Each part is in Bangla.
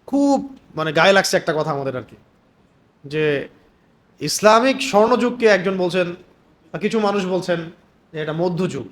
খুব মানে গায়ে লাগছে একটা কথা আমাদের আর কি, যে ইসলামিক স্বর্ণযুগকে একজন বলছেন বা কিছু মানুষ বলছেন যে এটা মধ্যযুগ।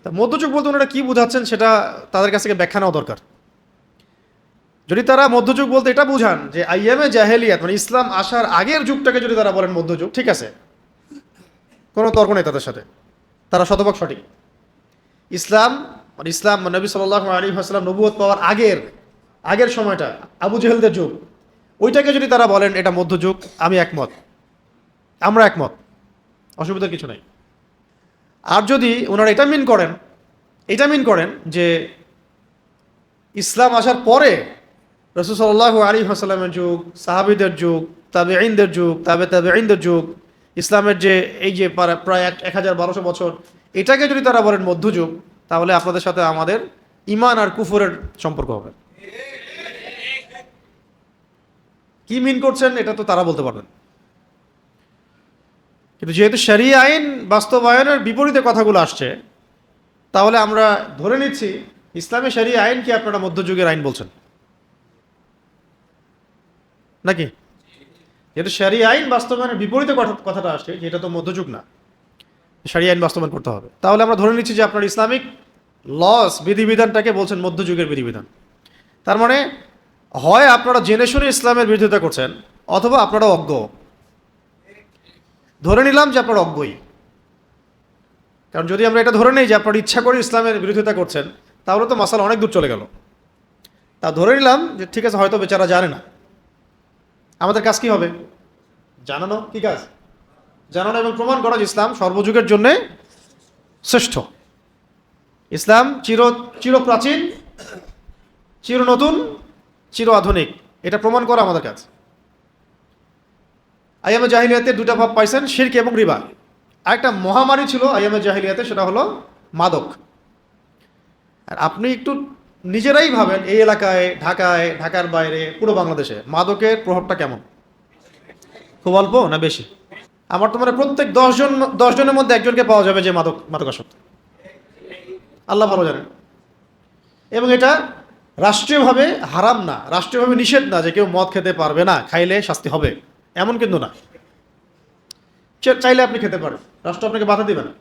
তা মধ্যযুগ বলতে ওনারা কি বোঝাচ্ছেন সেটা তাদের কাছ থেকে ব্যাখ্যা নেওয়া দরকার। যদি তারা মধ্যযুগ বলতে এটা বুঝান যে আইয়ামে জাহেলিয়াত মানে ইসলাম আসার আগের যুগটাকে যদি তারা বলেন মধ্যযুগ, ঠিক আছে, কোনো তর্ক নেই তাদের সাথে, তারা শতভাগ সঠিক। ইসলাম মানে নবী সাল্লাল্লাহু আলাইহি ওয়াসাল্লাম নবুয়ত পাওয়ার আগের আগের সময়টা, আবু জেহেলদের যুগ, ওইটাকে যদি তারা বলেন এটা মধ্যযুগ, আমি একমত, আমরা একমত, অসুবিধার কিছু নাই। আর যদি ওনারা এটা মিন করেন যে ইসলাম আসার পরে রাসূল সাল্লাল্লাহু আলাইহি ওয়াসাল্লামের যুগ, সাহাবীদের যুগ, তাবেঈনদের যুগ, তাবেঈনদের যুগ, ইসলামের যে এই যে প্রায় ১,১২০০ বছর, এটাকে যদি তারা বলেন মধ্যযুগ, তাহলে আপনাদের সাথে আমাদের ঈমান আর কুফরের সম্পর্ক হবে। কি মিন করছেন এটা তো তারা বলতে পারবেন। কিন্তু যেহেতু শরিয়া আইন বাস্তবায়নের বিপরীতে কথাগুলো আসছে, তাহলে আমরা ধরে নিচ্ছি ইসলামে শরিয়া আইন কি আপনারা মধ্যযুগের আইন বলছেন নাকি? যেহেতু শরিয়া আইন বাস্তবায়নের বিপরীতে কথাটা আসছে, যেটা তো মধ্যযুগ না, শরিয়া আইন বাস্তবায়ন করতে হবে, তাহলে আমরা ধরে নিচ্ছি যে আপনার ইসলামিক লস বিধিবিধানটাকে বলছেন মধ্যযুগের বিধিবিধান। তার মানে হয় আপনারা জেনে শুনে ইসলামের বিরোধিতা করছেন, অথবা আপনারা অজ্ঞ। ধরে নিলাম যে আপনারা অজ্ঞই, কারণ যদি আমরা এটা ধরে নিই যে আপনারা ইচ্ছা করে ইসলামের বিরোধিতা করছেন, তাহলে তো মাসালা অনেক দূর চলে গেল। তা ধরে নিলাম যে ঠিক আছে, হয়তো বেচারা জানে না। আমাদের কাজ কি হবে? জানানো। কি কাজ? জানানো এবং প্রমাণ করা যে ইসলাম সর্বযুগের জন্য শ্রেষ্ঠ। ইসলাম চির প্রাচীন, চির নতুন, চির আধুনিক, এটা প্রমাণ করা আমাদের কাজ। আইয়ামে জাহিলিয়াতে দুটা ভাব পাইছেন, শিরক এবং রিবা। আরেকটা মহামারী ছিল আইয়ামে জাহিলিয়াতে, সেটা হলো মাদক। আর আপনি একটু নিজেরাই ভাবেন, এই এলাকায়, ঢাকায়, ঢাকার বাইরে, পুরো বাংলাদেশে মাদকের প্রভাবটা কেমন? খুব অল্প না বেশি? আমার তো মানে প্রত্যেক 10 জনের মধ্যে একজনকে পাওয়া যাবে যে মাদকাসক্ত। আল্লাহ ভালো জানেন। এবং এটা রাষ্ট্রীয়ভাবে হারাম না, রাষ্ট্রীয়ভাবে নিষেধ না যে কেউ মদ খেতে পারবে না, খাইলে শাস্তি হবে, এমন কিন্তু না। চাইলে আপনি খেতে পারেন, রাষ্ট্র আপনাকে বাধা দিবে না।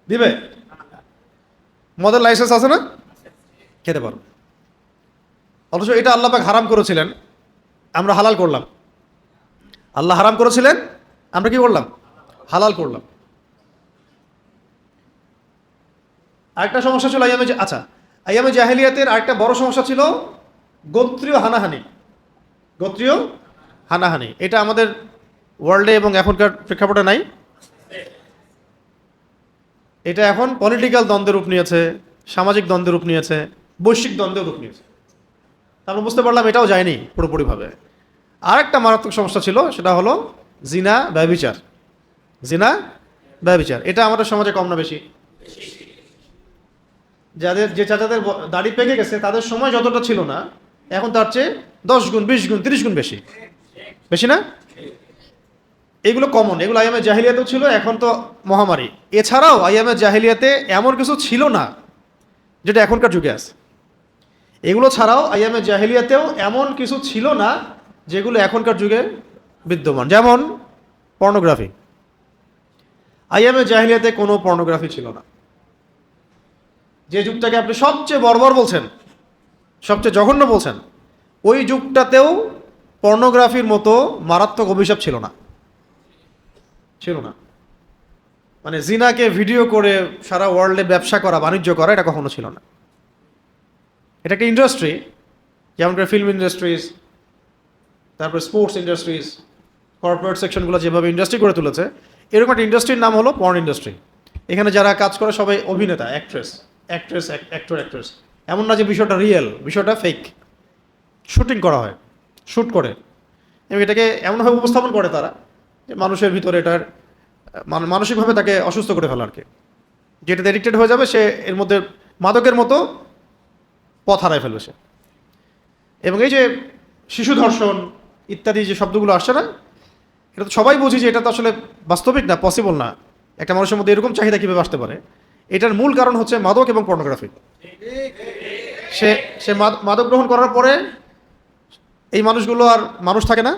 দিবে? মদের লাইসেন্স আছে না, খেতে পারো। অথচ এটা আল্লাহ পাক হারাম করেছিলেন, আমরা হালাল করলাম। আল্লাহ হারাম করেছিলেন, আমরা কি করলাম? হালাল করলাম। আরেকটা সমস্যা ছিল আইয়ামে জাহেলিয়াতের আরেকটা বড় সমস্যা ছিল গোত্রীয় হানাহানি। এটা আমাদের ওয়ার্ল্ডে এবং এখনকার প্রেক্ষাপটে নাই। এটা এখন পলিটিক্যাল দ্বন্দ্বের রূপ নিয়েছে, সামাজিক দ্বন্দ্বের রূপ নিয়েছে, বৈশ্বিক দ্বন্দ্বের রূপ নিয়েছে। আমরা বুঝতে পারলাম এটাও যায়নি পুরোপুরিভাবে। আর একটা মারাত্মক সমস্যা ছিল, সেটা হলো জিনা ব্যভিচার। এটা আমাদের সমাজে কম না বেশি? যে চাচাদের দাড়ি পেকে গেছে, তাদের সময় যতটা ছিল না, এখন তার চেয়ে 10 গুণ, 20 গুণ, 30 গুণ বেশি না? এগুলো কমন, এগুলো আইয়ামে জাহিলিয়াতেও ছিল, এখন তো মহামারী। এছাড়াও আইয়ামে জাহিলিয়াতে এমন কিছু ছিল না যেটা এখনকার যুগে আছে। এগুলো ছাড়াও আইয়ামে জাহিলিয়াতেও এমন কিছু ছিল না যেগুলো এখনকার যুগে বিদ্যমান। যেমন পর্নোগ্রাফি। আইয়ামে জাহিলিয়াতে কোনো পর্নোগ্রাফি ছিল না। যে যুগটাকে আপনি সবচেয়ে বর্বর বলছেন, সবচেয়ে জঘন্য বলছেন, ওই যুগটাতেও পর্নোগ্রাফির মতো মারাত্মক অভিশাপ ছিল না। মানে জিনাকে ভিডিও করে সারা ওয়ার্ল্ডে ব্যবসা করা, বাণিজ্য করা, এটা কখনো ছিল না। এটা একটা ইন্ডাস্ট্রি, যেমন করে ফিল্ম ইন্ডাস্ট্রিজ, তারপর স্পোর্টস ইন্ডাস্ট্রিজ, কর্পোরেট সেকশনগুলো যেভাবে ইন্ডাস্ট্রি করে তুলেছে, এরকম একটা ইন্ডাস্ট্রির নাম হলো পর্ন ইন্ডাস্ট্রি। এখানে যারা কাজ করে সবাই অভিনেতা, অ্যাক্ট্রেস। এমন না যে বিষয়টা রিয়েল, বিষয়টা ফেক। শুটিং করা হয়, শ্যুট করে, এবং এটাকে এমনভাবে উপস্থাপন করে তারা যে মানুষের ভিতরে এটার মানসিকভাবে তাকে অসুস্থ করে ফেলা আর কি। যেটাতে এডিক্টেড হয়ে যাবে, সে এর মধ্যে মাদকের মতো পথ হারায় ফেলবে সে। এবং এই যে শিশু ধর্ষণ ইত্যাদি যে শব্দগুলো আসছে না, এটা তো সবাই বুঝি যে এটা তো আসলে বাস্তবিক না, পসিবল না। একটা মানুষের মধ্যে এরকম চাহিদা কীভাবে আসতে পারে? এটার মূল কারণ হচ্ছে মাদক এবং পর্নোগ্রাফি। সে সে মাদক গ্রহণ করার পরে এই মানুষগুলো আর মানুষ থাকে না।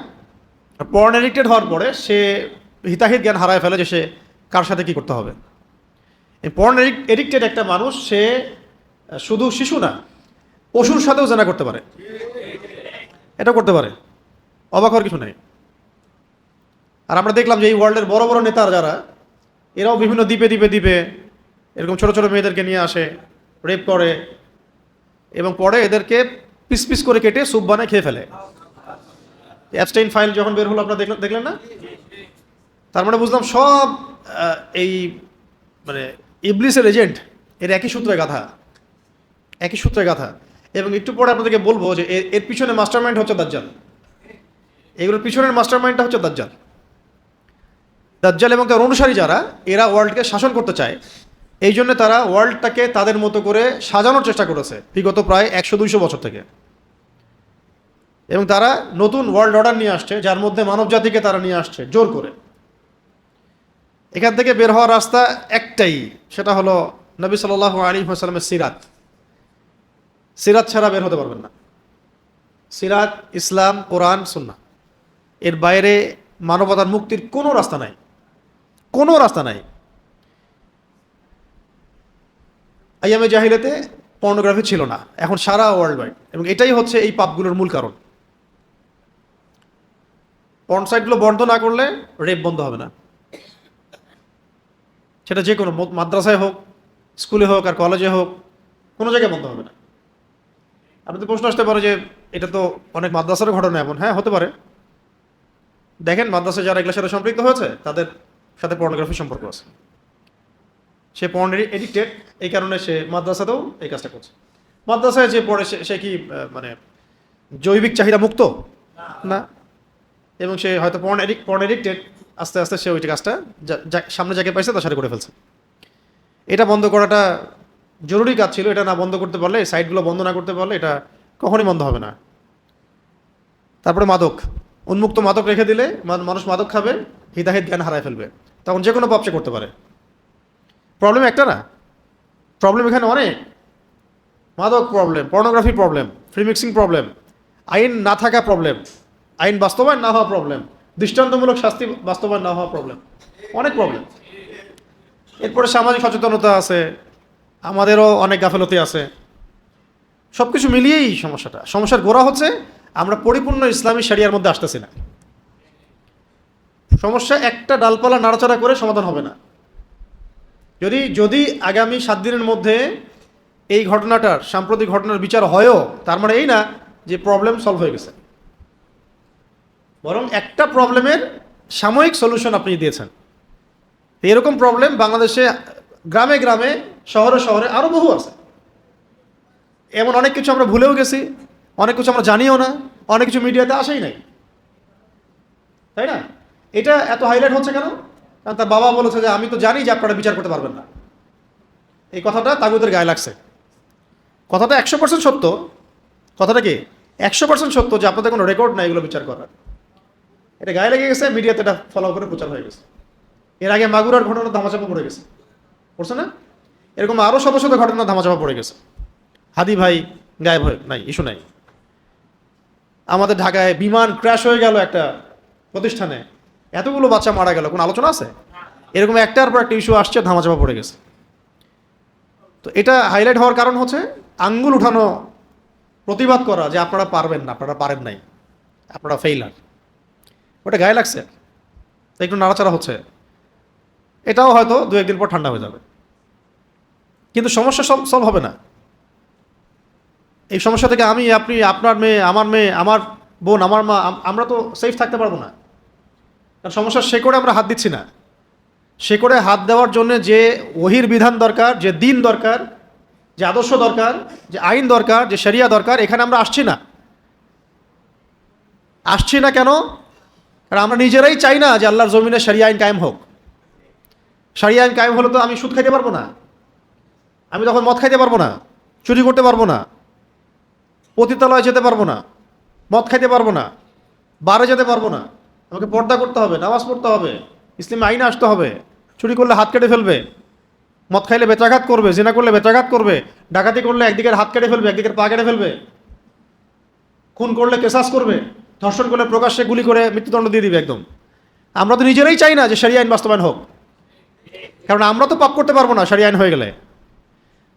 পর্ন এডিক্টেড হওয়ার পরে সে হিতাহিত জ্ঞান হারায় ফেলে যে সে কার সাথে কী করতে হবে। এই পর্ন এডিক্টেড একটা মানুষ সে শুধু শিশু না, পশুর সাথেও জেনা করতে পারে, এটা করতে পারে, অবাক হওয়ার কিছু নেই। আর আমরা দেখলাম যে এই ওয়ার্ল্ডের বড় বড় নেতার যারা, এরাও বিভিন্ন দ্বীপে দ্বীপে দ্বীপে এরকম ছোট ছোট মেয়েদেরকে নিয়ে আসে, রেপ করে, এবং পরে এদেরকে পিস পিস করে কেটে স্যুপ বানায় খেয়ে ফেলে। অ্যাবস্টেইন ফাইল যখন বের হলো আপনারা দেখলেন না? তার মানে বুঝলাম সব এই মানে ইবলিসের এজেন্ট, এর একই সূত্রে গাথা, একই সূত্রে গাথা। এবং একটু পরে আপনাদেরকে বলবো যে এর পিছনে মাস্টারমাইন্ড হচ্ছে দাজ্জাল। এগুলোর পিছনের মাস্টারমাইন্ডটা হচ্ছে দাজ্জাল। দাজ্জাল এবং তার অনুসারী যারা, এরা ওয়ার্ল্ডকে শাসন করতে চায়, এই জন্য তারা ওয়ার্ল্ডটাকে তাদের মতো করে সাজানোর চেষ্টা করেছে বিগত প্রায় 100-200 বছর থেকে। এবং তারা নতুন ওয়ার্ল্ড অর্ডার নিয়ে আসছে, যার মধ্যে মানব জাতিকে তারা নিয়ে আসছে জোর করে। এখান থেকে বের হওয়ার রাস্তা একটাই, সেটা হলো নবী সাল্লাল্লাহু আলাইহি ওয়াসাল্লামের সিরাত। সিরাত ছাড়া বের হতে পারবেন না। সিরাত, ইসলাম, কোরআন, সুন্নাহ, এর বাইরে মানবতার মুক্তির কোনো রাস্তা নাই, কোনো রাস্তা নাই। আইয়ামে জাহিলিয়াতে পর্নোগ্রাফি ছিল না, এখন সারা ওয়ার্ল্ড ওয়াইড, এবং এটাই হচ্ছে এই পাপগুলোর মূল কারণ। পর্ন সাইটগুলো বন্ধ না করলে রেপ বন্ধ হবে না, সেটা যে কোনো মাদ্রাসায় হোক, স্কুলে হোক, আর কলেজে হোক, কোনো জায়গায় বন্ধ হবে না। আপনাদের প্রশ্ন আসতে পারে যে এটা তো অনেক মাদ্রাসার ঘটনা এমন। হ্যাঁ, হতে পারে। দেখেন, মাদ্রাসায় যারা এগুলোর সাথে সম্পৃক্ত হয়েছে তাদের সাথে পর্নোগ্রাফির সম্পর্ক আছে। সে পর্ন এডিক্টেড, এই কারণে সে মাদ্রাসাতেও এই কাজটা করছে। মাদ্রাসায় যে পড়ে সে কি মানে জৈবিক চাহিদা মুক্ত না, এবং সে হয়তো পর্ন এডিক্টেড, আস্তে আস্তে সে ওইটা কাজটা সামনে যাকে পাইছে তার সাথে করে ফেলছে। এটা বন্ধ করাটা জরুরি কাজ ছিল। এটা না বন্ধ করতে পারলে, সাইটগুলো বন্ধ না করতে পারলে এটা কখনই বন্ধ হবে না। তারপরে মাদক, উন্মুক্ত মাদক রেখে দিলে মানুষ মাদক খাবে, হিতাহিত জ্ঞান হারায় ফেলবে, তখন যে কোনো পাপ সে করতে পারে। প্রবলেম একটা না, প্রবলেম এখানে অনেক। মাদক problem, pornography problem, free mixing problem, আইন না থাকা প্রবলেম, আইন বাস্তবায়ন না হওয়া প্রবলেম, দৃষ্টান্তমূলক শাস্তি বাস্তবায়ন না হওয়া প্রবলেম, অনেক প্রবলেম। এরপরে সামাজিক সচেতনতা আছে, আমাদেরও অনেক গাফেলতি আছে। সব কিছু মিলিয়েই সমস্যার গোড়া হচ্ছে আমরা পরিপূর্ণ ইসলামী শরিয়ার মধ্যে আসতেছি না। সমস্যা একটা ডালপালা নাড়াচাড়া করে সমাধান হবে না। যদি আগামী 7 দিনের মধ্যে এই ঘটনাটার, সাম্প্রতিক ঘটনার বিচার হয়ও, তার মানে এই না যে প্রবলেম সলভ হয়ে গেছে, বরং একটা প্রবলেমের সাময়িক সলিউশন আপনি দিয়েছেন। এরকম প্রবলেম বাংলাদেশে গ্রামে গ্রামে, শহরে শহরে আরও বহু আছে। এমন অনেক কিছু আমরা ভুলেও গেছি, অনেক কিছু আমরা জানিও না, অনেক কিছু মিডিয়াতে আসেই নাই, তাই না? এটা এত হাইলাইট হচ্ছে কেন? কারণ তার বাবা বলেছে যে আমি তো জানি যে আপনারা বিচার করতে পারবেন না। এই কথাটা তাগুদের গায়ে লাগছে। কথাটা 100% সত্য। কথাটা কি 100% সত্য যে আপনাদের কোনো রেকর্ড নাই এগুলো বিচার করার। এটা গায়ে লেগে গেছে, মিডিয়াতে এটা ফলো করে প্রচার হয়ে গেছে। এর আগে মাগুরার ঘটনা ধামাচাপা পড়ে গেছে, পড়ছে না? এরকম আরও শত শত ঘটনা ধামাচাপা পড়ে গেছে। হাদি ভাই গায়েব হয়ে নাই, ইস্যু নাই। আমাদের ঢাকায় বিমান ক্র্যাশ হয়ে গেল একটা প্রতিষ্ঠানে, এতগুলো বাচ্চা মারা গেল, কোনো আলোচনা আছে? এরকম একটার পর একটা ইস্যু আসছে, ধামাচাপা পড়ে গেছে। তো এটা হাইলাইট হওয়ার কারণ হচ্ছে আঙ্গুল উঠানো, প্রতিবাদ করা যে আপনারা পারবেন না, আপনারা পারেন নাই, আপনারা ফেইলার। ওটা গায়ে লাগছে, একটু নাড়াচাড়া হচ্ছে। এটাও হয়তো 2-1 দিন পর ঠান্ডা হয়ে যাবে, কিন্তু সমস্যা সলভ হবে না। এই সমস্যা থেকে আমি, আপনি, আপনার মেয়ে, আমার মেয়ে, আমার বোন, আমার মা, আমরা তো সেফ থাকতে পারবো না। কারণ সমস্যার শেকড়ে আমরা হাত দিচ্ছি না। শেকড়ে হাত দেওয়ার জন্য যে ওহির বিধান দরকার, যে দিন দরকার, যে আদর্শ দরকার, যে আইন দরকার, যে শরিয়া দরকার, এখানে আমরা আসছি না। আসছি না কেন? কারণ আমরা নিজেরাই চাই না যে আল্লাহর জমিনে শরিয়া আইন কায়েম হোক। শরিয়া আইন কায়েম হলে তো আমি সুদ খাইতে পারবো না, আমি তখন মদ খাইতে পারবো না, চুরি করতে পারবো না, পতিতালয়ে যেতে পারবো না, মদ খাইতে পারবো না, বারে যেতে পারবো না। আমাকে পর্দা করতে হবে, নামাজ পড়তে হবে, ইসলামে আইনে আসতে হবে। চুরি করলে হাত কেটে ফেলবে, মদ খাইলে বেত্রাঘাত করবে, জিনা করলে বেত্রাঘাত করবে, ডাকাতি করলে একদিকের হাত কেটে ফেলবে, একদিকের পা কেটে ফেলবে, খুন করলে কেসাস করবে, ধর্ষণ করলে প্রকাশ্যে গুলি করে মৃত্যুদণ্ড দিয়ে দিবে একদম। আমরা তো নিজেরাই চাই না যে শরিয়া আইন বাস্তবায়ন হোক, কারণ আমরা তো পাপ করতে পারবো না শরিয়া আইন হয়ে গেলে।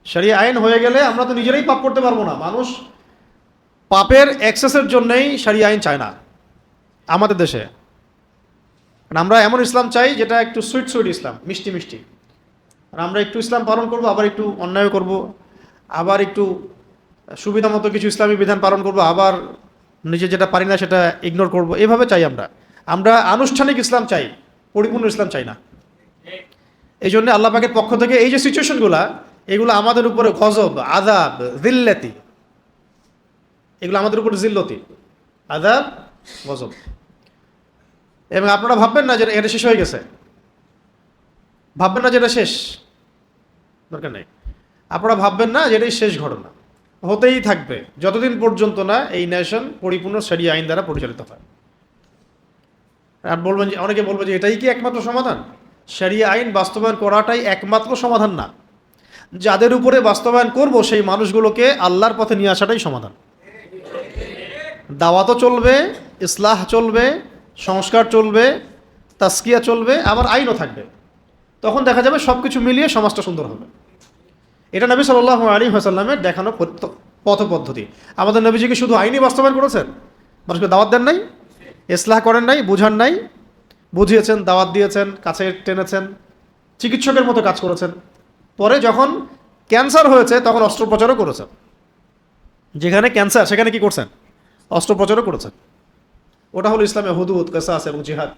শরিয়া আইন হয়ে গেলে আমরা তো নিজেরাই পাপ করতে পারবো না। মানুষ পাপের এক্সেসের জন্যই শরিয়া আইন চায় না আমাদের দেশে। কারণ আমরা এমন ইসলাম চাই যেটা একটু সুইট সুইট ইসলাম, মিষ্টি মিষ্টি। আর আমরা একটু ইসলাম পালন করব, আবার একটু অন্যায় করব, আবার একটু সুবিধা মতো কিছু ইসলামী বিধান পালন করব, আবার নিজে যেটা পারি না সেটা ইগনোর করব। এভাবে চাই আমরা। আমরা আনুষ্ঠানিক ইসলাম চাই, পরিপূর্ণ ইসলাম চাই না। এই জন্য আল্লাহ পাকের পক্ষ থেকে এই যে সিচুয়েশনগুলা, এগুলো আমাদের উপরে গজব, আযাব, জিল্লাতি, এগুলো আমাদের উপরে জিল্লতি, আযাব, গজব। এবং আপনারা ভাববেন না যে এটা শেষ হয়ে গেছে, ভাববেন না যে এটা শেষ, দরকার নেই। আপনারা ভাববেন না যে এটাই শেষ ঘটনা, হতেই থাকবে যতদিন পর্যন্ত না এই নেশন পরিপূর্ণ শরিয়া আইন দ্বারা পরিচালিত হয়। আর বলবেন যে, অনেকে বলবে যে এটাই কি একমাত্র সমাধান? শরিয়া আইন বাস্তবায়ন করাটাই একমাত্র সমাধান না। যাদের উপরে বাস্তবায়ন করব সেই মানুষগুলোকে আল্লাহর পথে নিয়ে আসাটাই সমাধান। দাওয়াতও চলবে, ইসলাহ চলবে, সংস্কার চলবে, তাসকিয়া চলবে, আবার আইনও থাকবে। তখন দেখা যাবে সব কিছু মিলিয়ে সমাজটা সুন্দর হবে। এটা নবী সাল্লাল্লাহু আলাইহি ওয়াসাল্লামের দেখানো পথ পদ্ধতি। আমাদের নবীজিকে শুধু আইনই বাস্তবায়ন করেছেন, মানুষকে দাওয়াত দেন নাই, ইসলাহ করেন নাই, বুঝান নাই, বুঝিয়েছেন, দাওয়াত দিয়েছেন, কাছে টেনেছেন, চিকিৎসকের মতো কাজ করেছেন। পরে যখন ক্যান্সার হয়েছে তখন অস্ত্রোপচারও করেছেন। যেখানে ক্যান্সার সেখানে কি করছেন? অস্ত্রোপচারও করেছেন। ওটা হলো ইসলামে হুদুদ, কিসাস এবং জিহাদ।